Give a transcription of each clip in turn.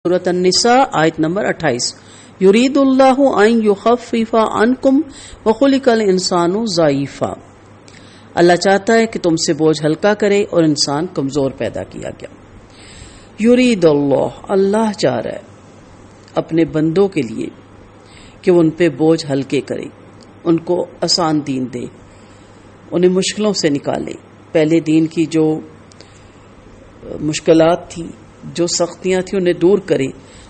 سورۃ النساء آیت نمبر 28 یرید اللہ ان یخفف عنکم وخلق الانسان ضعیفا، اللہ چاہتا ہے کہ تم سے بوجھ ہلکا کرے اور انسان کمزور پیدا کیا گیا۔ یرید اللہ چاہ رہا ہے اپنے بندوں کے لیے کہ وہ ان پہ بوجھ ہلکے کرے، ان کو آسان دین دے، انہیں مشکلوں سے نکالے، پہلے دین کی جو مشکلات تھی، جو سختیاں تھیں، انہیں دور کرے۔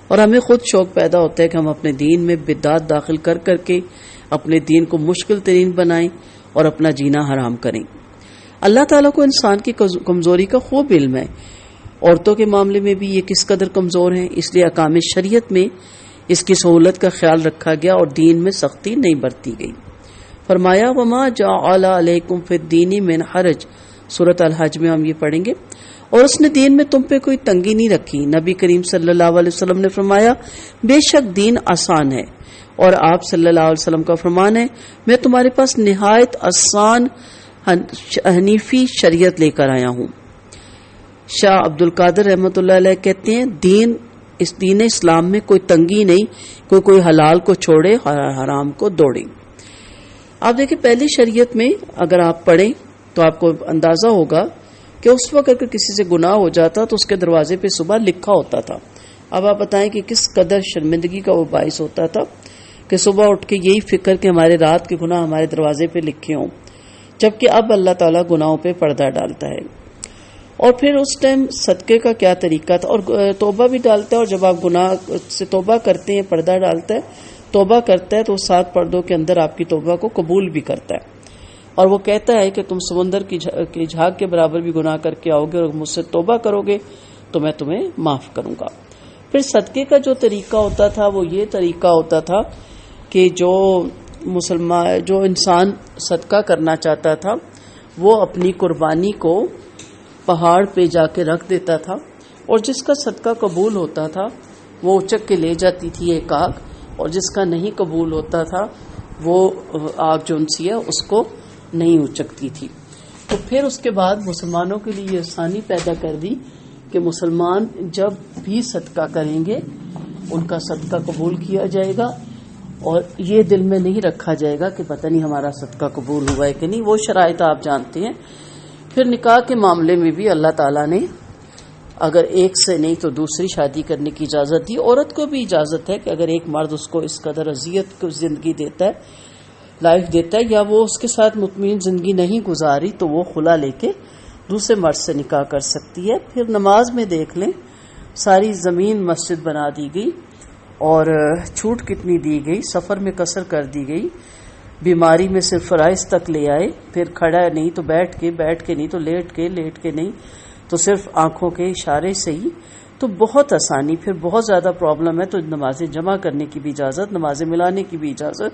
اور ہمیں خود شوق پیدا ہوتا ہے کہ ہم اپنے دین میں بدعات داخل کر کے اپنے دین کو مشکل ترین بنائیں اور اپنا جینا حرام کریں۔ اللہ تعالیٰ کو انسان کی کمزوری کا خوب علم ہے، عورتوں کے معاملے میں بھی یہ کس قدر کمزور ہیں، اس لیے احکام شریعت میں اس کی سہولت کا خیال رکھا گیا اور دین میں سختی نہیں برتی گئی۔ فرمایا وما جعل علیکم فی الدین من حرج، سورۃ الحج میں ہم یہ پڑھیں گے، اور اس نے دین میں تم پہ کوئی تنگی نہیں رکھی۔ نبی کریم صلی اللہ علیہ وسلم نے فرمایا بے شک دین آسان ہے، اور آپ صلی اللہ علیہ وسلم کا فرمان ہے میں تمہارے پاس نہایت آسان حنیفی شریعت لے کر آیا ہوں۔ شاہ عبد القادر رحمۃ اللہ علیہ کہتے ہیں اس دین اسلام میں کوئی تنگی نہیں، کوئی حلال کو چھوڑے حرام کو دوڑے۔ آپ دیکھیں پہلی شریعت میں اگر آپ پڑھیں تو آپ کو اندازہ ہوگا کہ اس وقت اگر کسی سے گناہ ہو جاتا تو اس کے دروازے پہ صبح لکھا ہوتا تھا۔ اب آپ بتائیں کہ کس قدر شرمندگی کا وہ باعث ہوتا تھا کہ صبح اٹھ کے یہی فکر کہ ہمارے رات کے گناہ ہمارے دروازے پہ لکھے ہوں، جبکہ اب اللہ تعالیٰ گناہوں پہ پردہ ڈالتا ہے۔ اور پھر اس ٹائم صدقے کا کیا طریقہ تھا، اور توبہ بھی ڈالتا ہے، اور جب آپ گناہ سے توبہ کرتے ہیں پردہ ڈالتا ہے، توبہ کرتا ہے تو 7 پردوں کے اندر آپ کی توبہ کو قبول بھی کرتا ہے، اور وہ کہتا ہے کہ تم سمندر کی جھاگ کے برابر بھی گناہ کر کے آؤ گے اور مجھ سے توبہ کرو گے تو میں تمہیں معاف کروں گا۔ پھر صدقے کا جو طریقہ ہوتا تھا وہ یہ طریقہ ہوتا تھا کہ جو انسان صدقہ کرنا چاہتا تھا وہ اپنی قربانی کو پہاڑ پہ جا کے رکھ دیتا تھا، اور جس کا صدقہ قبول ہوتا تھا وہ اچک کے لے جاتی تھی ایک آگ، اور جس کا نہیں قبول ہوتا تھا وہ آگ جو سی ہے اس کو نہیں اچکتی تھی۔ تو پھر اس کے بعد مسلمانوں کے لیے یہ آسانی پیدا کر دی کہ مسلمان جب بھی صدقہ کریں گے ان کا صدقہ قبول کیا جائے گا، اور یہ دل میں نہیں رکھا جائے گا کہ پتہ نہیں ہمارا صدقہ قبول ہوا ہے کہ نہیں۔ وہ شرائط آپ جانتے ہیں۔ پھر نکاح کے معاملے میں بھی اللہ تعالیٰ نے اگر ایک سے نہیں تو دوسری شادی کرنے کی اجازت دی۔ عورت کو بھی اجازت ہے کہ اگر ایک مرد اس کو اس قدر اذیت کو زندگی دیتا ہے، لائف دیتا ہے، یا وہ اس کے ساتھ مطمئن زندگی نہیں گزاری تو وہ خلا لے کے دوسرے مرد سے نکاح کر سکتی ہے۔ پھر نماز میں دیکھ لیں ساری زمین مسجد بنا دی گئی، اور چھوٹ کتنی دی گئی، سفر میں قصر کر دی گئی، بیماری میں صرف فرائض تک لے آئے، پھر کھڑا نہیں تو بیٹھ کے نہیں تو لیٹ کے نہیں تو صرف آنکھوں کے اشارے سے ہی، تو بہت آسانی۔ پھر بہت زیادہ پرابلم ہے تو نمازیں جمع کرنے کی بھی اجازت، نمازیں ملانے کی بھی اجازت،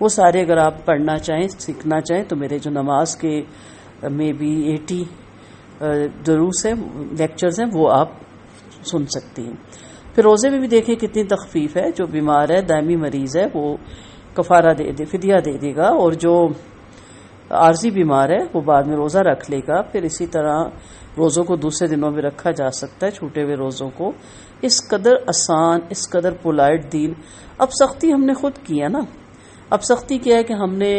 وہ سارے اگر آپ پڑھنا چاہیں سیکھنا چاہیں تو میرے جو نماز کے میں بھی 80 دروس ہیں، لیکچرز ہیں، وہ آپ سن سکتے ہیں۔ پھر روزے میں بھی دیکھیں کتنی تخفیف ہے، جو بیمار ہے دائمی مریض ہے وہ کفارہ فدیہ دے دے گا، اور جو عارضی بیمار ہے وہ بعد میں روزہ رکھ لے گا۔ پھر اسی طرح روزوں کو دوسرے دنوں میں رکھا جا سکتا ہے، چھوٹے ہوئے روزوں کو۔ اس قدر آسان، اس قدر پولائٹ دین۔ اب سختی ہم نے خود کی ہے نا، اب سختی کیا ہے کہ ہم نے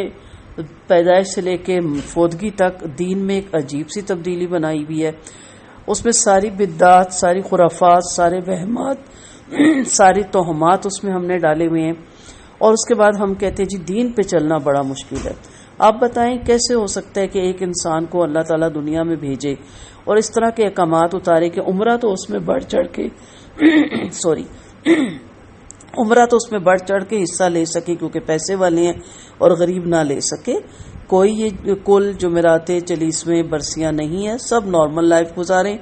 پیدائش سے لے کے فوتگی تک دین میں ایک عجیب سی تبدیلی بنائی ہوئی ہے، اس میں ساری بدعات، ساری خرافات، سارے وہمات، ساری توہمات اس میں ہم نے ڈالے ہوئے ہیں، اور اس کے بعد ہم کہتے ہیں جی دین پہ چلنا بڑا مشکل ہے۔ آپ بتائیں کیسے ہو سکتا ہے کہ ایک انسان کو اللہ تعالیٰ دنیا میں بھیجے اور اس طرح کے احکامات اتارے کہ عمرہ تو اس میں بڑھ چڑھ کے عمرہ تو اس میں بڑھ چڑھ کے حصہ لے سکے کیونکہ پیسے والے ہیں، اور غریب نہ لے سکے۔ کوئی یہ کل جمعراتیں چلیسویں برسیاں نہیں ہیں، سب نارمل لائف گزاریں۔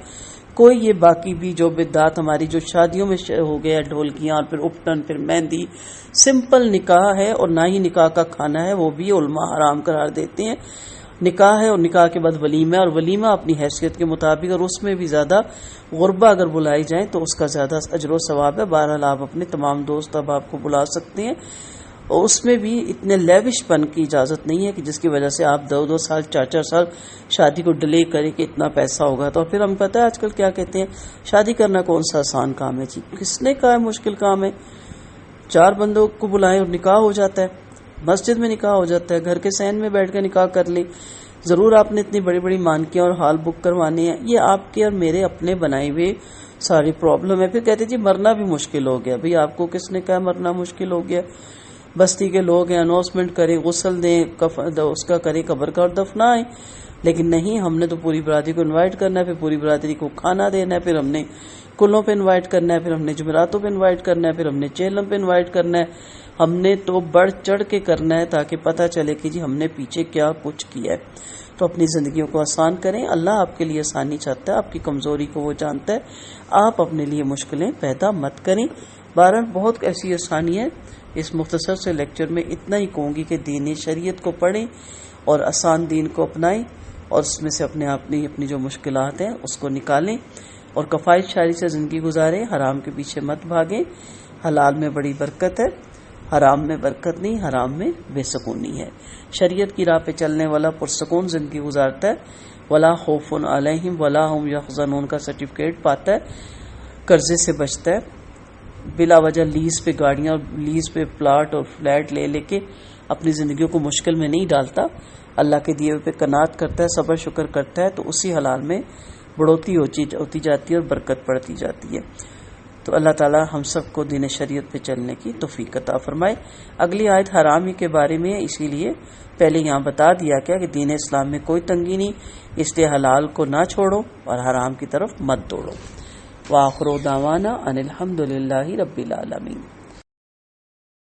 کوئی یہ باقی بھی جو بدعات ہماری جو شادیوں میں ہو گیا، ڈھولکیاں، اور پھر اپٹن، پھر مہندی، سمپل نکاح ہے، اور نہ ہی نکاح کا کھانا ہے، وہ بھی علماء حرام قرار دیتے ہیں۔ نکاح ہے اور نکاح کے بعد ولیمہ ہے، اور ولیمہ اپنی حیثیت کے مطابق، اور اس میں بھی زیادہ غربا اگر بلائی جائیں تو اس کا زیادہ اجر و ثواب ہے۔ بہرحال آپ اپنے تمام دوست اب آپ کو بلا سکتے ہیں، اور اس میں بھی اتنے لیوش پن کی اجازت نہیں ہے کہ جس کی وجہ سے آپ 2 سال 4 سال شادی کو ڈیلے کریں کہ اتنا پیسہ ہوگا تو پھر ہم پتہ ہے آج کل کیا کہتے ہیں، شادی کرنا کون سا آسان کام ہے جی، کس نے کہا ہے مشکل کام ہے؟ 4 بندوں کو بلائیں اور نکاح ہو جاتا ہے، مسجد میں نکاح ہو جاتا ہے، گھر کے صحن میں بیٹھ کے نکاح کر لیں۔ ضرور آپ نے اتنی بڑی بڑی مانکیاں اور ہال بک کروانی ہے، یہ آپ کے اور میرے اپنے بنائے ہوئے ساری پرابلم ہے۔ پھر کہتے جی مرنا بھی مشکل ہو گیا، بھئی آپ کو کس نے کہا مرنا مشکل ہو گیا؟ بستی کے لوگ ہیں، اناؤنسمنٹ کریں، غسل دیں، اس کا کریں قبر کا اور دفنائیں، لیکن نہیں، ہم نے تو پوری برادری کو انوائٹ کرنا ہے، پھر پوری برادری کو کھانا دینا ہے، پھر ہم نے کلوں پہ انوائٹ کرنا ہے، پھر ہم نے جمعراتوں پہ انوائٹ کرنا ہے، پھر ہم نے چہلم پہ انوائٹ کرنا ہے، ہم نے تو بڑھ چڑھ کے کرنا ہے تاکہ پتہ چلے کہ جی ہم نے پیچھے کیا کچھ کیا ہے۔ تو اپنی زندگیوں کو آسان کریں، اللہ آپ کے لیے آسانی چاہتا ہے، آپ کی کمزوری کو وہ جانتا ہے، آپ اپنے لیے مشکلیں پیدا مت کریں۔ بہرحال بہت ایسی آسانی ہے، اس مختصر سے لیکچر میں اتنا ہی کہوں گی کہ دین شریعت کو پڑھیں اور آسان دین کو اپنائیں اور اس میں سے اپنی جو مشکلات ہیں اس کو نکالیں اور کفایت شاری سے زندگی گزاریں، حرام کے پیچھے مت بھاگیں۔ حلال میں بڑی برکت ہے، حرام میں برکت نہیں، حرام میں بے سکونی ہے۔ شریعت کی راہ پہ چلنے والا پرسکون زندگی گزارتا ہے، ولا خوف علیہم ولا هم یحزنون کا سرٹیفکیٹ پاتا ہے، قرضے سے بچتا ہے، بلا وجہ لیز پہ گاڑیاں اور لیز پہ پلاٹ اور فلیٹ لے کے اپنی زندگیوں کو مشکل میں نہیں ڈالتا، اللہ کے دیے پہ قناعت کرتا ہے، صبر شکر کرتا ہے، تو اسی حلال میں بڑھوتی ہوتی جاتی ہے اور برکت پڑتی جاتی ہے۔ تو اللہ تعالی ہم سب کو دین شریعت پہ چلنے کی توفیق عطا فرمائے۔ اگلی آیت حرام ہی کے بارے میں ہے، اسی لیے پہلے یہاں بتا دیا گیا کہ دین اسلام میں کوئی تنگی نہیں، اس لیے حلال کو نہ چھوڑو اور حرام کی طرف مت دوڑو۔ وآخر دعوانا ان الحمد للہ رب العالمین۔